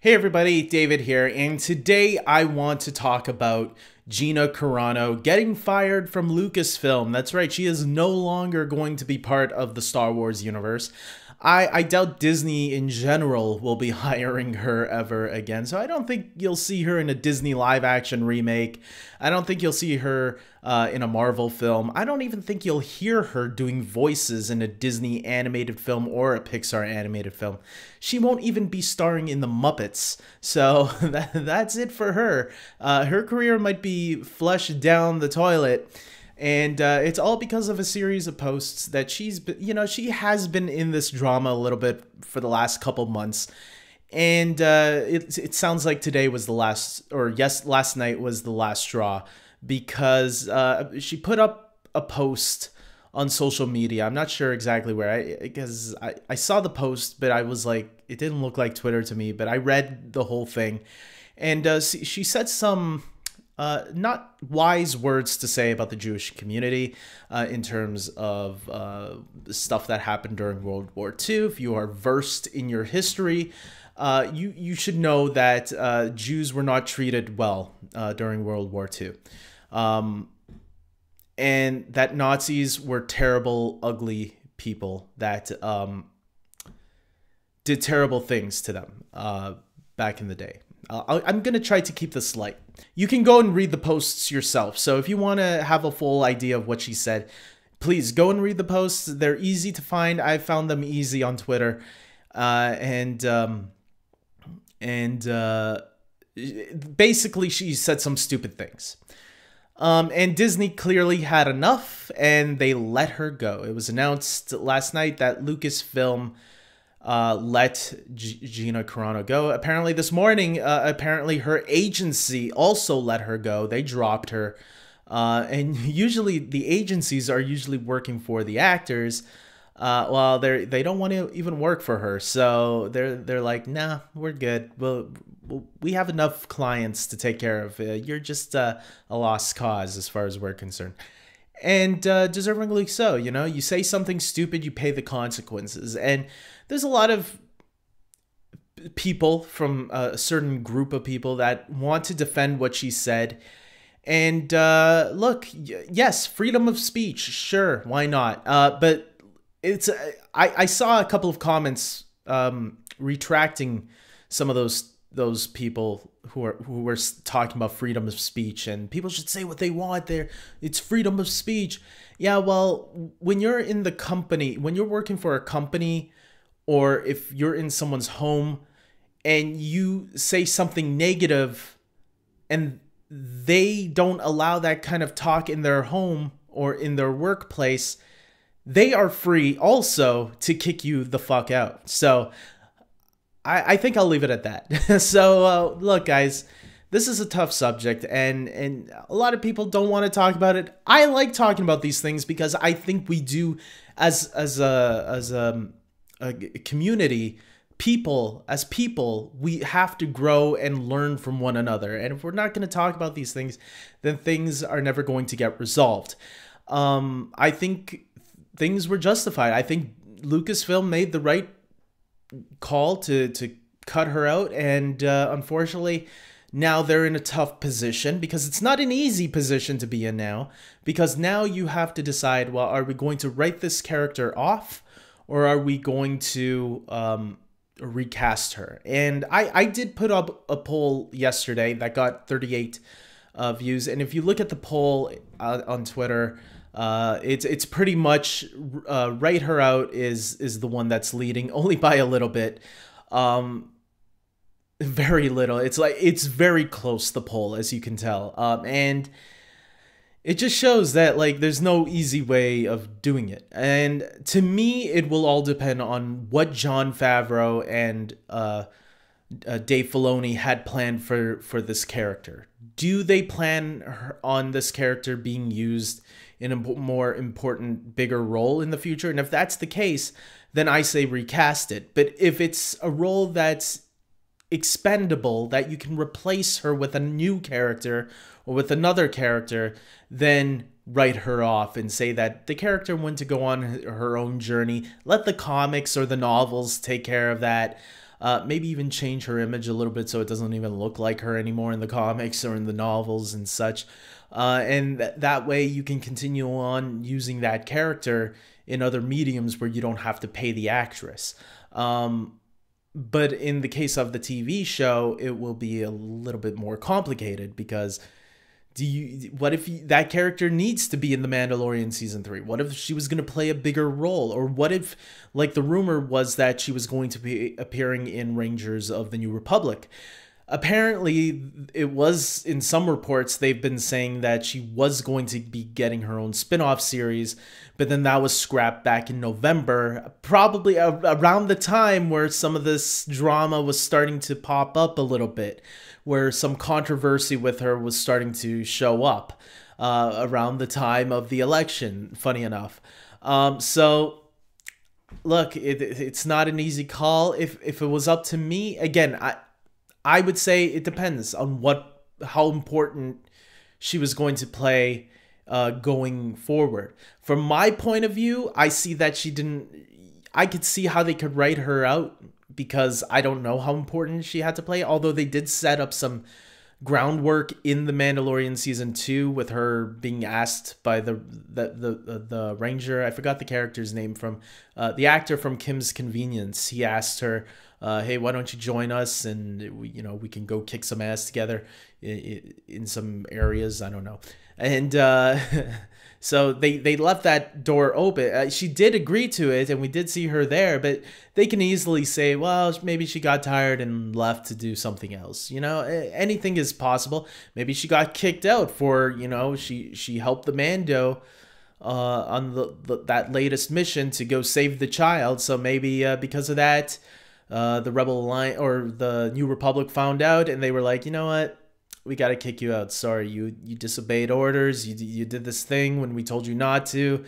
Hey everybody, David here, and today I want to talk about Gina Carano getting fired from Lucasfilm. That's right, she is no longer going to be part of the Star Wars universe. I doubt Disney in general will be hiring her ever again, so I don't think you'll see her in a Disney live-action remake. I don't think you'll see her in a Marvel film. I don't even think you'll hear her doing voices in a Disney animated film or a Pixar animated film. She won't even be starring in the Muppets, so that's it for her. Her career might be flushed down the toilet. And it's all because of a series of posts that she has been in this drama a little bit for the last couple months. And it sounds like today was the last, or yes, last night was the last straw, because she put up a post on social media. I'm not sure exactly where, because I saw the post, but I was like, it didn't look like Twitter to me, but I read the whole thing. And she said some not wise words to say about the Jewish community in terms of stuff that happened during World War II. If you are versed in your history, you should know that Jews were not treated well during World War II. And that Nazis were terrible, ugly people that did terrible things to them back in the day. I'm going to try to keep this light. You can go and read the posts yourself. So if you want to have a full idea of what she said, please go and read the posts. They're easy to find. I found them easy on Twitter. Basically she said some stupid things. And Disney clearly had enough and they let her go. It was announced last night that Lucasfilm let Gina Carano go. Apparently this morning, apparently her agency also let her go. They dropped her. And usually the agencies are usually working for the actors. Well, they don't want to even work for her. So they're like, nah, we're good. We have enough clients to take care of. You're just a lost cause as far as we're concerned. And deservingly so, you know, you say something stupid, you pay the consequences. And there's a lot of people from a certain group of people that want to defend what she said. And look, yes, freedom of speech, sure, why not? But I saw a couple of comments retracting some of those people who were talking about freedom of speech, and people should say what they want there. It's freedom of speech. Yeah, well, when you're in the company, when you're working for a company, or if you're in someone's home and you say something negative and they don't allow that kind of talk in their home or in their workplace, they are free also to kick you the fuck out. So I think I'll leave it at that. So look, guys, this is a tough subject, and a lot of people don't want to talk about it. I like talking about these things because I think we do, as a community, as people, we have to grow and learn from one another. And if we're not going to talk about these things, then things are never going to get resolved. I think things were justified. I think Lucasfilm made the right call to cut her out, and unfortunately now they're in a tough position, because it's not an easy position to be in now, because now you have to decide, well, are we going to write this character off, or are we going to recast her? And I did put up a poll yesterday that got 38 views, and if you look at the poll on Twitter, it's pretty much write her out is the one that's leading, only by a little bit. Very little. It's very close, the poll, as you can tell. And it just shows that, like, there's no easy way of doing it. And to me, it will all depend on what Jon Favreau and Dave Filoni had planned for this character. Do they plan on this character being used in a more important, bigger role in the future? And if that's the case, then I say recast it. But if it's a role that's expendable, that you can replace her with a new character or with another character, then write her off and say that the character went to go on her own journey. Let the comics or the novels take care of that. maybe even change her image a little bit so it doesn't even look like her anymore in the comics or in the novels and such. And that way you can continue on using that character in other mediums where you don't have to pay the actress. But in the case of the TV show, it will be a little bit more complicated because what if that character needs to be in The Mandalorian season 3? What if she was going to play a bigger role? Or what if, like the rumor was that she was going to be appearing in Rangers of the New Republic? Apparently, it was, in some reports, they've been saying that she was going to be getting her own spin-off series, but then that was scrapped back in November, probably around the time where some of this drama was starting to pop up a little bit, where some controversy with her was starting to show up around the time of the election, funny enough. So, look, it's not an easy call. If it was up to me, again, I would say it depends on how important she was going to play going forward. From my point of view, I see that she didn't. I could see how they could write her out because I don't know how important she had to play. Although they did set up some groundwork in The Mandalorian season 2 with her being asked by the ranger. I forgot the character's name from the actor from Kim's Convenience. He asked her, hey, why don't you join us and we can go kick some ass together in some areas. I don't know. And so they left that door open. She did agree to it, and we did see her there, but they can easily say, well, maybe she got tired and left to do something else. Anything is possible. Maybe she got kicked out for, she helped the Mando on that latest mission to go save the child. So maybe because of that, the Rebel Alliance or the New Republic found out, and they were like, you know what? We got to kick you out. Sorry, you disobeyed orders. You did this thing when we told you not to.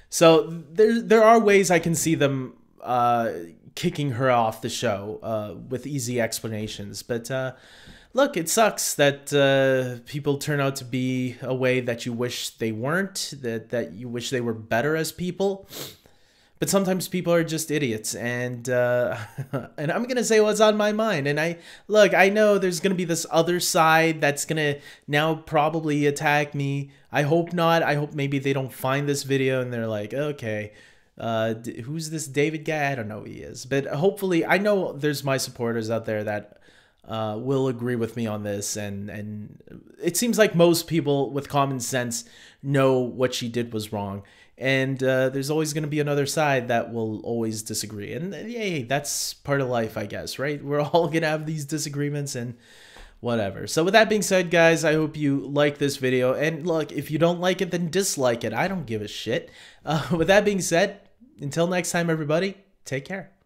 So there are ways I can see them kicking her off the show with easy explanations. But look, it sucks that people turn out to be a way that you wish they weren't, that you wish they were better as people. But sometimes people are just idiots, and and I'm gonna say what's on my mind. And I know there's gonna be this other side that's gonna now probably attack me. I hope not. I hope maybe they don't find this video and they're like, okay, who's this David guy? I don't know who he is, but hopefully, I know there's my supporters out there that will agree with me on this, and it seems like most people with common sense know what she did was wrong. And there's always going to be another side that will always disagree. And hey, that's part of life, I guess, right? We're all going to have these disagreements and whatever. So with that being said, guys, I hope you like this video. And look, if you don't like it, then dislike it. I don't give a shit. With that being said, until next time, everybody, take care.